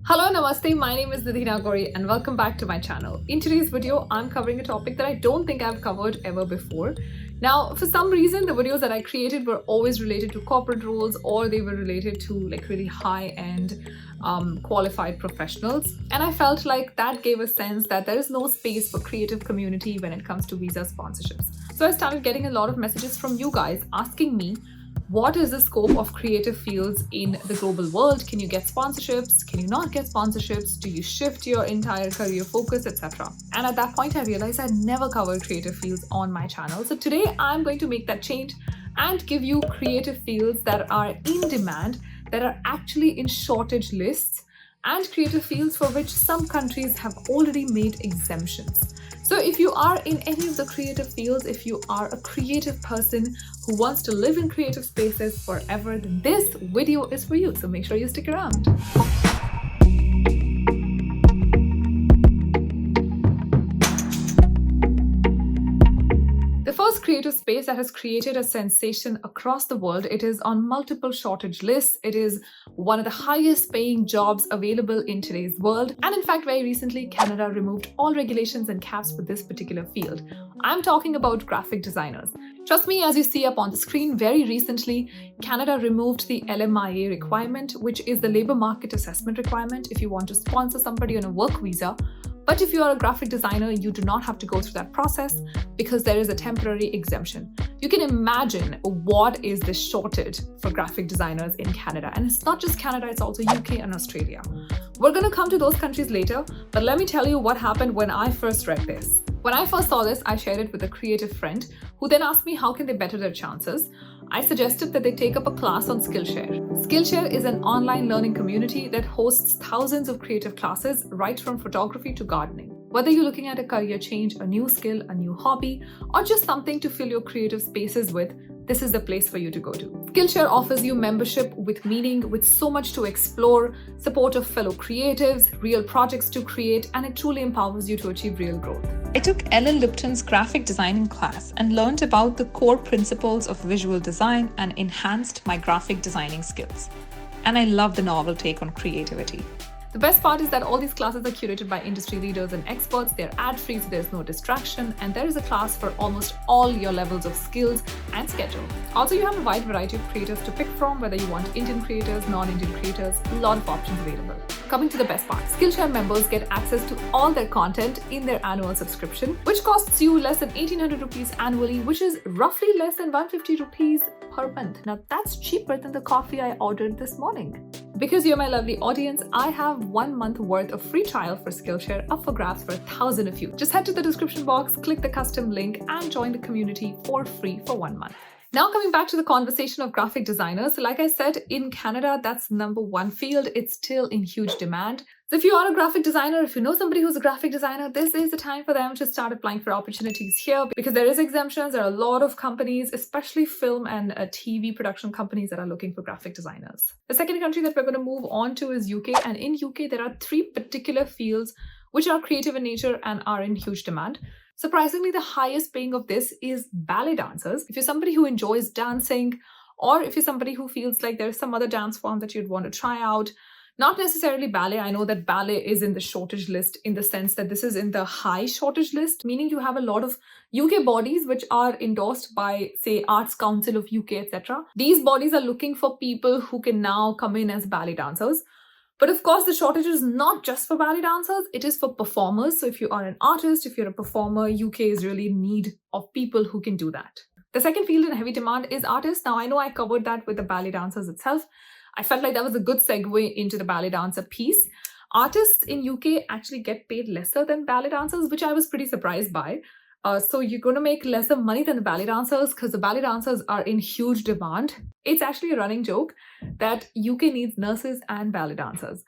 Hello, namaste. My name is Nidhi Nagori and welcome back to my channel. In today's video, I'm covering a topic that I don't think I've covered ever before. Now, for some reason, the videos that I created were always related to corporate roles or they were related to like really high-end qualified professionals. And I felt like that gave a sense that there is no space for creative community when it comes to visa sponsorships. So I started getting a lot of messages from you guys asking me, what is the scope of creative fields in the global world? Can you get sponsorships? Can you not get sponsorships? Do you shift your entire career focus, etc.? And at that point, I realized I never covered creative fields on my channel. So today I'm going to make that change and give you creative fields that are in demand, that are actually in shortage lists, and creative fields for which some countries have already made exemptions. So if you are in any of the creative fields, if you are a creative person who wants to live in creative spaces forever, then this video is for you. So make sure you stick around. The first creative space that has created a sensation across the world, it is on multiple shortage lists. It is one of the highest paying jobs available in today's world. And in fact, very recently, Canada removed all regulations and caps for this particular field. I'm talking about graphic designers. Trust me, as you see up on the screen, very recently, Canada removed the LMIA requirement, which is the labor market assessment requirement if you want to sponsor somebody on a work visa. But if you are a graphic designer, you do not have to go through that process because there is a temporary exemption. You can imagine what is the shortage for graphic designers in Canada. And it's not just Canada, it's also UK and Australia. We're going to come to those countries later, but let me tell you what happened when I first read this. When I first saw this, I shared it with a creative friend who then asked me how can they better their chances. I suggested that they take up a class on Skillshare. Skillshare is an online learning community that hosts thousands of creative classes right from photography to gardening. Whether you're looking at a career change, a new skill, a new hobby, or just something to fill your creative spaces with, this is the place for you to go to. Skillshare offers you membership with meaning, with so much to explore, support of fellow creatives, real projects to create, and it truly empowers you to achieve real growth. I took Ellen Lipton's graphic designing class and learned about the core principles of visual design and enhanced my graphic designing skills. And I love the novel take on creativity. The best part is that all these classes are curated by industry leaders and experts. They're ad-free, so there's no distraction, and there is a class for almost all your levels of skills and schedule. Also, you have a wide variety of creators to pick from, whether you want Indian creators, non-Indian creators, a lot of options available. Coming to the best part, Skillshare members get access to all their content in their annual subscription, which costs you less than 1,800 rupees annually, which is roughly less than 150 rupees per month. Now that's cheaper than the coffee I ordered this morning. Because you're my lovely audience, I have 1 month worth of free trial for Skillshare up for grabs for 1,000 of you. Just head to the description box, click the custom link, and join the community for free for 1 month. Now coming back to the conversation of graphic designers, like I said, in Canada, that's #1 field. It's still in huge demand. So if you are a graphic designer, if you know somebody who's a graphic designer, this is the time for them to start applying for opportunities here because there is exemptions. There are a lot of companies, especially film and TV production companies that are looking for graphic designers. The second country that we're going to move on to is UK. And in UK, there are 3 particular fields which are creative in nature and are in huge demand. Surprisingly, the highest paying of this is ballet dancers. If you're somebody who enjoys dancing, or if you're somebody who feels like there's some other dance form that you'd want to try out, not necessarily ballet. I know that ballet is in the shortage list in the sense that this is in the high shortage list, meaning you have a lot of UK bodies which are endorsed by, say, Arts Council of UK, etc. These bodies are looking for people who can now come in as ballet dancers. But of course, the shortage is not just for ballet dancers, it is for performers. So if you are an artist, if you're a performer, UK is really in need of people who can do that. The second field in heavy demand is artists. Now, I know I covered that with the ballet dancers itself. I felt like that was a good segue into the ballet dancer piece. Artists in UK actually get paid lesser than ballet dancers, which I was pretty surprised by. So you're going to make lesser money than the ballet dancers because the ballet dancers are in huge demand. It's actually a running joke that UK needs nurses and ballet dancers.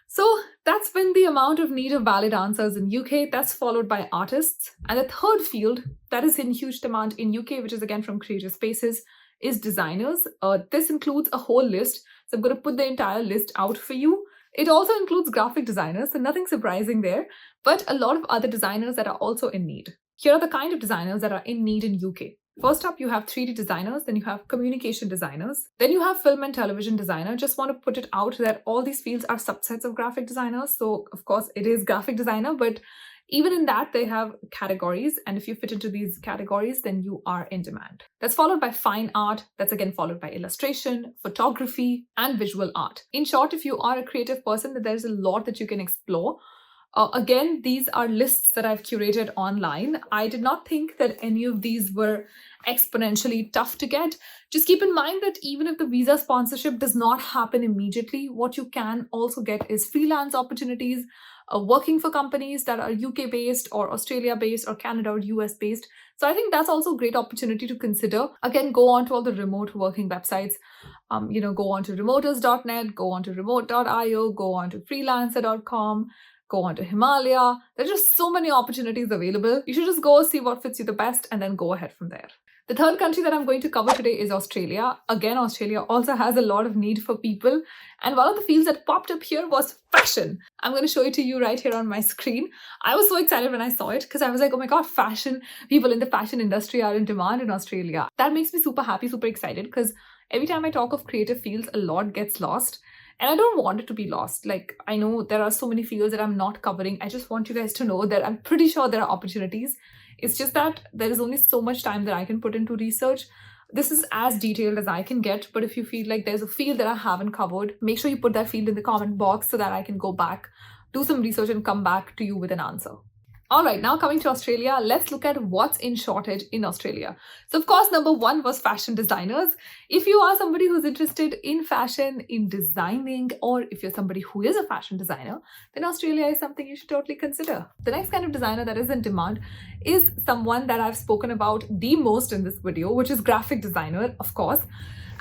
So that's been the amount of need of ballet dancers in UK. That's followed by artists. And the third field that is in huge demand in UK, which is again from creative spaces, is designers. This includes a whole list. So I'm going to put the entire list out for you. It also includes graphic designers, so nothing surprising there, but a lot of other designers that are also in need. Here are the kind of designers that are in need in UK. First up, you have 3D designers, then you have communication designers, then you have film and television designer. Just want to put it out that all these fields are subsets of graphic designers. So of course it is graphic designer, but even in that, they have categories. And if you fit into these categories, then you are in demand. That's followed by fine art. That's again followed by illustration, photography, and visual art. In short, if you are a creative person, then there's a lot that you can explore. Again, these are lists that I've curated online. I did not think that any of these were exponentially tough to get. Just keep in mind that even if the visa sponsorship does not happen immediately, what you can also get is freelance opportunities, working for companies that are UK based or Australia based or Canada or US based. So I think that's also a great opportunity to consider. Again, go on to all the remote working websites. Go on to remoters.net, go on to remote.io, go on to freelancer.com. Go on to Himalaya. There's just so many opportunities available. You should just go see what fits you the best and then go ahead from there. The third country that I'm going to cover today is Australia. Again, Australia also has a lot of need for people. And one of the fields that popped up here was fashion. I'm going to show it to you right here on my screen. I was so excited when I saw it because I was like, oh my God, fashion. People in the fashion industry are in demand in Australia. That makes me super happy, super excited because every time I talk of creative fields, a lot gets lost. And I don't want it to be lost. Like, I know there are so many fields that I'm not covering. I just want you guys to know that I'm pretty sure there are opportunities. It's just that there is only so much time that I can put into research. This is as detailed as I can get. But if you feel like there's a field that I haven't covered, make sure you put that field in the comment box so that I can go back, do some research and come back to you with an answer. All right, now coming to Australia, let's look at what's in shortage in Australia. So of course, number one was fashion designers. If you are somebody who's interested in fashion, in designing, or if you're somebody who is a fashion designer, then Australia is something you should totally consider. The next kind of designer that is in demand is someone that I've spoken about the most in this video, which is graphic designer, of course.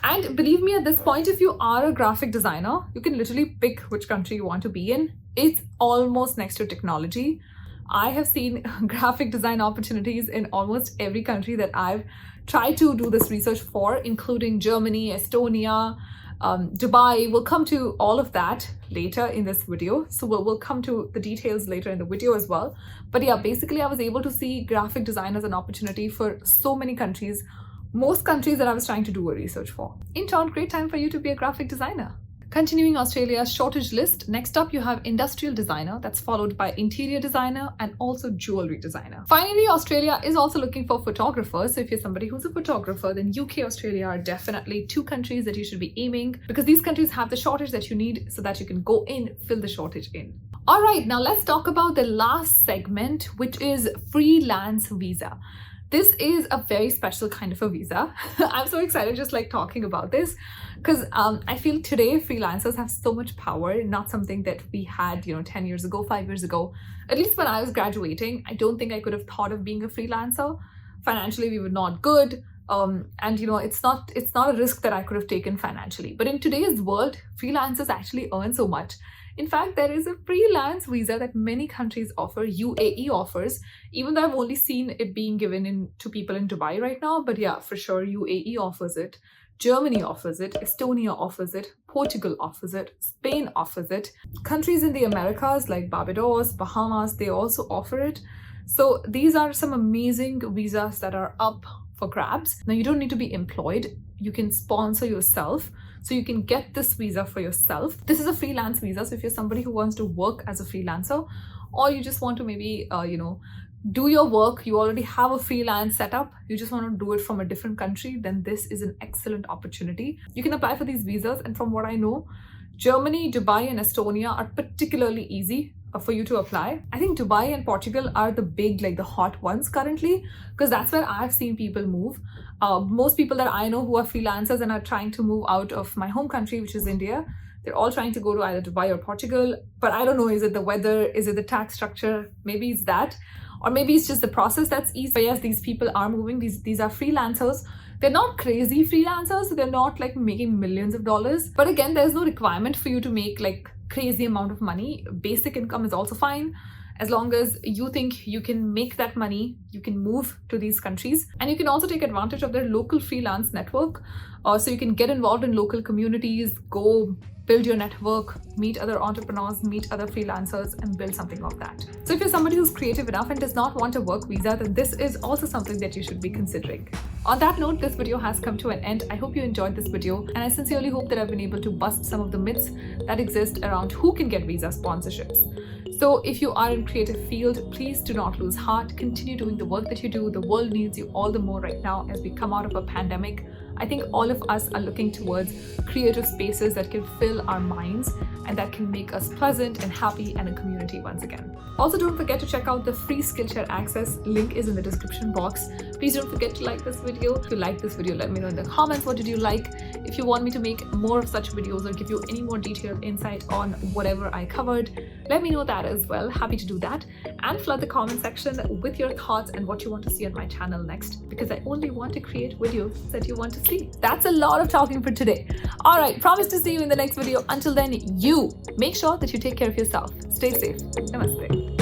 And believe me, at this point, if you are a graphic designer, you can literally pick which country you want to be in. It's almost next to technology. I have seen graphic design opportunities in almost every country that I've tried to do this research for, including Germany, Estonia, Dubai. We'll come to all of that later in this video. So we'll come to the details later in the video as well. But yeah, basically I was able to see graphic design as an opportunity for so many countries, most countries that I was trying to do a research for. In turn, great time for you to be a graphic designer. Continuing Australia's shortage list, next up you have industrial designer, that's followed by interior designer and also jewelry designer. Finally, Australia is also looking for photographers. So if you're somebody who's a photographer, then UK, Australia are definitely two countries that you should be aiming because these countries have the shortage that you need so that you can go in, fill the shortage in. All right, now let's talk about the last segment, which is freelance visa. This is a very special kind of a visa. I'm so excited just like talking about this because I feel today freelancers have so much power, not something that we had, 10 years ago, 5 years ago. At least when I was graduating, I don't think I could have thought of being a freelancer. Financially, we were not good. And it's not a risk that I could have taken financially. But in today's world, freelancers actually earn so much. In fact, there is a freelance visa that many countries offer. UAE offers, even though I've only seen it being given to people in Dubai right now. But yeah, for sure, UAE offers it. Germany offers it. Estonia offers it. Portugal offers it. Spain offers it. Countries in the Americas like Barbados, Bahamas, they also offer it. So these are some amazing visas that are up for grabs. Now, you don't need to be employed. You can sponsor yourself. So you can get this visa for yourself. This is a freelance visa. So if you're somebody who wants to work as a freelancer, or you just want to maybe, do your work, you already have a freelance setup, you just want to do it from a different country, then this is an excellent opportunity. You can apply for these visas. And from what I know, Germany, Dubai, and Estonia are particularly easy for you to apply. I think Dubai and Portugal are the big, the hot ones currently, because that's where I've seen people move. Most people that I know who are freelancers and are trying to move out of my home country, which is India, they're all trying to go to either Dubai or Portugal. But I don't know, is it the weather? Is it the tax structure? Maybe it's that. Or maybe it's just the process that's easy. But yes, these people are moving. These are freelancers. They're not crazy freelancers. They're not making millions of dollars. But again, there's no requirement for you to make crazy amount of money. Basic income is also fine. As long as you think you can make that money, you can move to these countries. And you can also take advantage of their local freelance network. So you can get involved in local communities, go build your network, meet other entrepreneurs, meet other freelancers, and build something of that. So if you're somebody who's creative enough and does not want a work visa, then this is also something that you should be considering. On that note, this video has come to an end. I hope you enjoyed this video, and I sincerely hope that I've been able to bust some of the myths that exist around who can get visa sponsorships. So if you are in creative field, please do not lose heart. Continue doing the work that you do. The world needs you all the more right now as we come out of a pandemic. I think all of us are looking towards creative spaces that can fill our minds and that can make us pleasant and happy and a community once again. Also, don't forget to check out the free Skillshare access. Link is in the description box. Please don't forget to like this video. If you like this video, let me know in the comments what did you like. If you want me to make more of such videos or give you any more detailed insight on whatever I covered, let me know that as well. Happy to do that. And flood the comment section with your thoughts and what you want to see on my channel next, because I only want to create videos that you want to see. That's a lot of talking for today. All right, promise to see you in the next video. Until then, you make sure that you take care of yourself. Stay safe. Namaste.